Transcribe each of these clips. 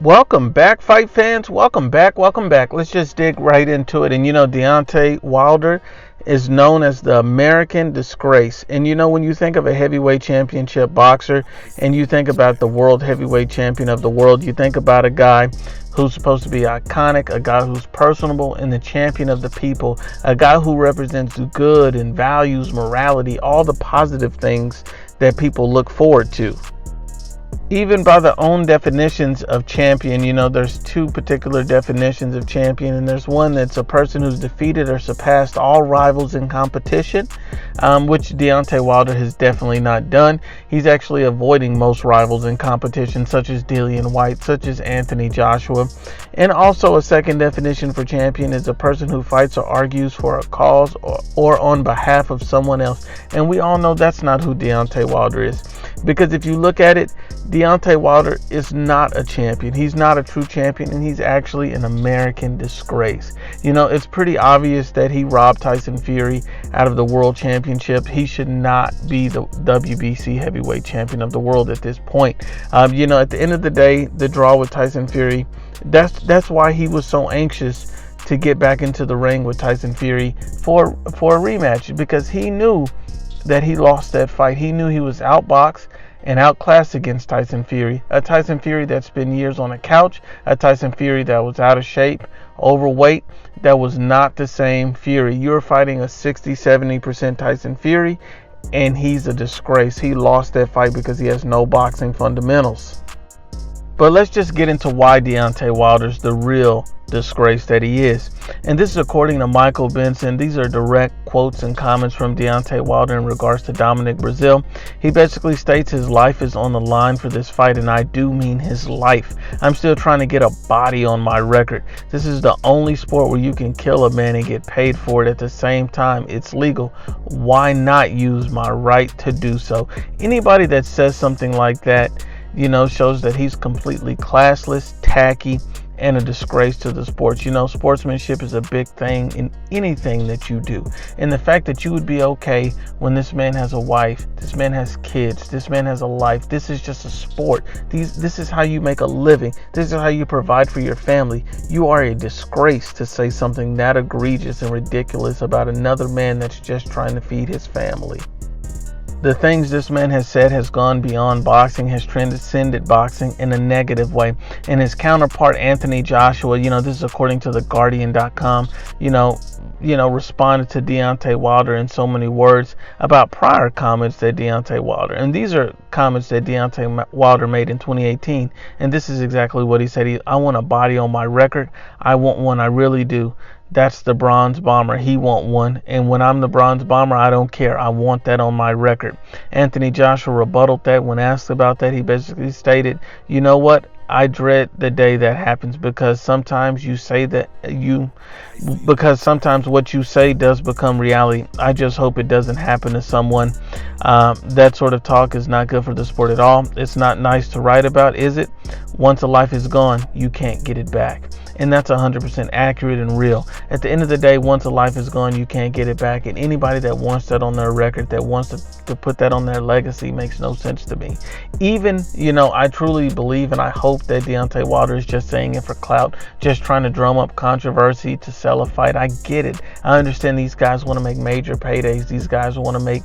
Welcome back, fight fans. Welcome back. Let's just dig right into it. And Deontay Wilder is known as the American Disgrace. And when you think of a heavyweight championship boxer and you think about the world heavyweight champion of the world, you think about a guy who's supposed to be iconic, a guy who's personable and the champion of the people, a guy who represents good and values, morality, all the positive things that people look forward to. Even by their own definitions of champion, there's two particular definitions of champion, and there's one that's a person who's defeated or surpassed all rivals in competition, which Deontay Wilder has definitely not done. He's actually avoiding most rivals in competition, such as Dillian Whyte, such as Anthony Joshua. And also a second definition for champion is a person who fights or argues for a cause or on behalf of someone else. And we all know that's not who Deontay Wilder is. Because if you look at it, Deontay Wilder is not a champion. He's not a true champion, and he's actually an American disgrace. It's pretty obvious that he robbed Tyson Fury out of the world championship. He should not be the WBC heavyweight champion of the world at this point. At the end of the day, the draw with Tyson Fury, that's why he was so anxious to get back into the ring with Tyson Fury for a rematch, because he knew that he lost that fight. He knew he was outboxed and outclassed against Tyson Fury. A Tyson Fury that spent years on a couch, a Tyson Fury that was out of shape, overweight. That was not the same Fury. You're fighting a 60-70% Tyson Fury, and he's a disgrace. He lost that fight because he has no boxing fundamentals. But let's just get into why Deontay Wilder's the real disgrace that he is. And this is according to Michael Benson. These are direct quotes and comments from Deontay Wilder in regards to Dominic Breazeale. He basically states his life is on the line for this fight, and I do mean his life. I'm still trying to get a body on my record. This is the only sport where you can kill a man and get paid for it at the same time. It's legal. Why not use my right to do so? Anybody that says something like that, shows that he's completely classless, tacky, and a disgrace to the sport. Sportsmanship is a big thing in anything that you do. And the fact that you would be okay when this man has a wife, this man has kids, this man has a life, this is just a sport. This is how you make a living. This is how you provide for your family. You are a disgrace to say something that egregious and ridiculous about another man that's just trying to feed his family. The things this man has said has gone beyond boxing, has transcended boxing in a negative way. And his counterpart, Anthony Joshua, this is according to theguardian.com, responded to Deontay Wilder in so many words about prior comments that Deontay Wilder. And these are comments that Deontay Wilder made in 2018. And this is exactly what he said. I want a body on my record. I want one. I really do. That's the Bronze Bomber. He want one. And when I'm the Bronze Bomber, I don't care. I want that on my record. Anthony Joshua rebutted that when asked about that. He basically stated, you know what? I dread the day that happens, because sometimes sometimes what you say does become reality. I just hope it doesn't happen to someone. That sort of talk is not good for the sport at all. It's not nice to write about, is it? Once a life is gone, you can't get it back. And that's 100% accurate and real. At the end of the day, once a life is gone, you can't get it back. And anybody that wants that on their record, that wants to put that on their legacy, makes no sense to me. Even, I truly believe and I hope that Deontay Wilder is just saying it for clout, just trying to drum up controversy to sell a fight. I get it. I understand these guys want to make major paydays. These guys want to make,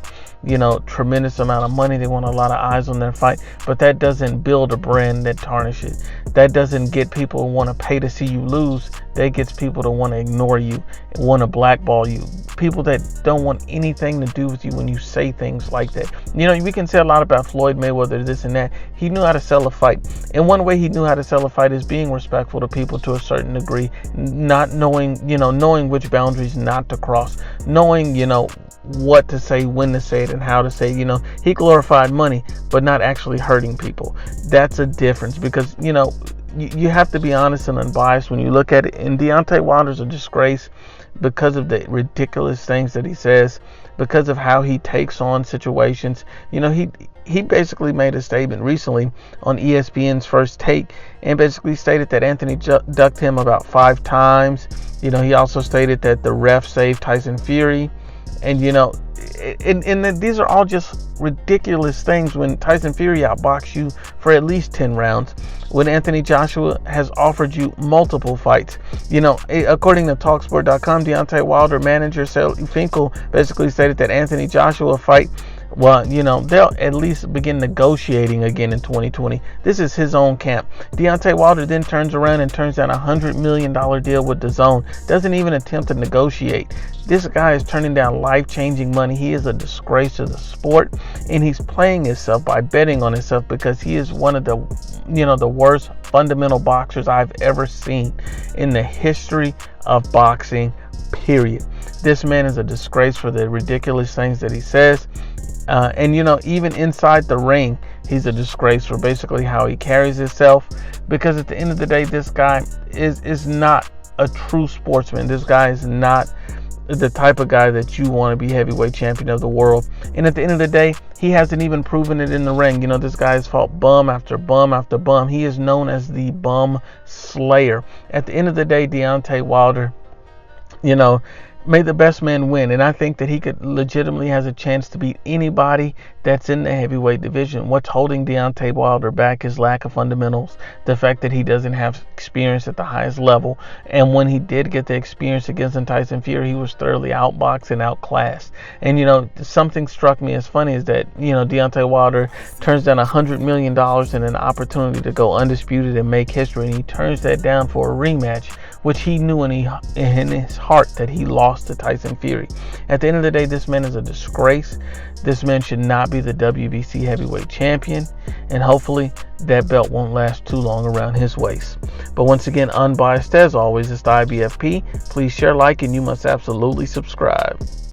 tremendous amount of money. They want a lot of eyes on their fight. But that doesn't build a brand that tarnishes. That doesn't get people who want to pay to see you lose. That gets people to want to ignore you, want to blackball you. People that don't want anything to do with you when you say things like that. We can say a lot about Floyd Mayweather, this and that. He knew how to sell a fight. And one way he knew how to sell a fight is being respectful to people to a certain degree, not knowing which boundaries not to cross, knowing, what to say, when to say it, and how to say it. He glorified money, but not actually hurting people. That's a difference, because, you have to be honest and unbiased when you look at it. And Deontay Wilder's a disgrace because of the ridiculous things that he says, because of how he takes on situations. He basically made a statement recently on ESPN's First Take and basically stated that Anthony ducked him about 5 times. He also stated that the ref saved Tyson Fury. And and these are all just ridiculous things when Tyson Fury outboxed you for at least 10 rounds, when Anthony Joshua has offered you multiple fights. According to Talksport.com, Deontay Wilder manager Sally Finkel basically stated that Anthony Joshua fight, well, they'll at least begin negotiating again in 2020. This is his own camp. Deontay Wilder then turns around and turns down a $100 million deal with DAZN. Doesn't even attempt to negotiate. This guy is turning down life-changing money. He is a disgrace to the sport, and he's playing himself by betting on himself, because he is one of the worst fundamental boxers I've ever seen in the history of boxing, period. This man is a disgrace for the ridiculous things that he says. And even inside the ring, he's a disgrace for basically how he carries himself, because at the end of the day, this guy is not a true sportsman. This guy is not the type of guy that you want to be heavyweight champion of the world. And at the end of the day, he hasn't even proven it in the ring. This guy has fought bum after bum after bum. He is known as the bum slayer. At the end of the day, Deontay Wilder, may the best man win. And I think that he could legitimately has a chance to beat anybody that's in the heavyweight division. What's holding Deontay Wilder back is lack of fundamentals, the fact that he doesn't have experience at the highest level. And when he did get the experience against Tyson Fury, he was thoroughly outboxed and outclassed. And something struck me as funny is that Deontay Wilder turns down $100 million and an opportunity to go undisputed and make history, and he turns that down for a rematch, which he knew in his heart that he lost to Tyson Fury. At the end of the day, this man is a disgrace. This man should not be the WBC heavyweight champion, and hopefully that belt won't last too long around his waist. But once again, Unbiased as always, it's the IBFP. Please share, like, and you must absolutely subscribe.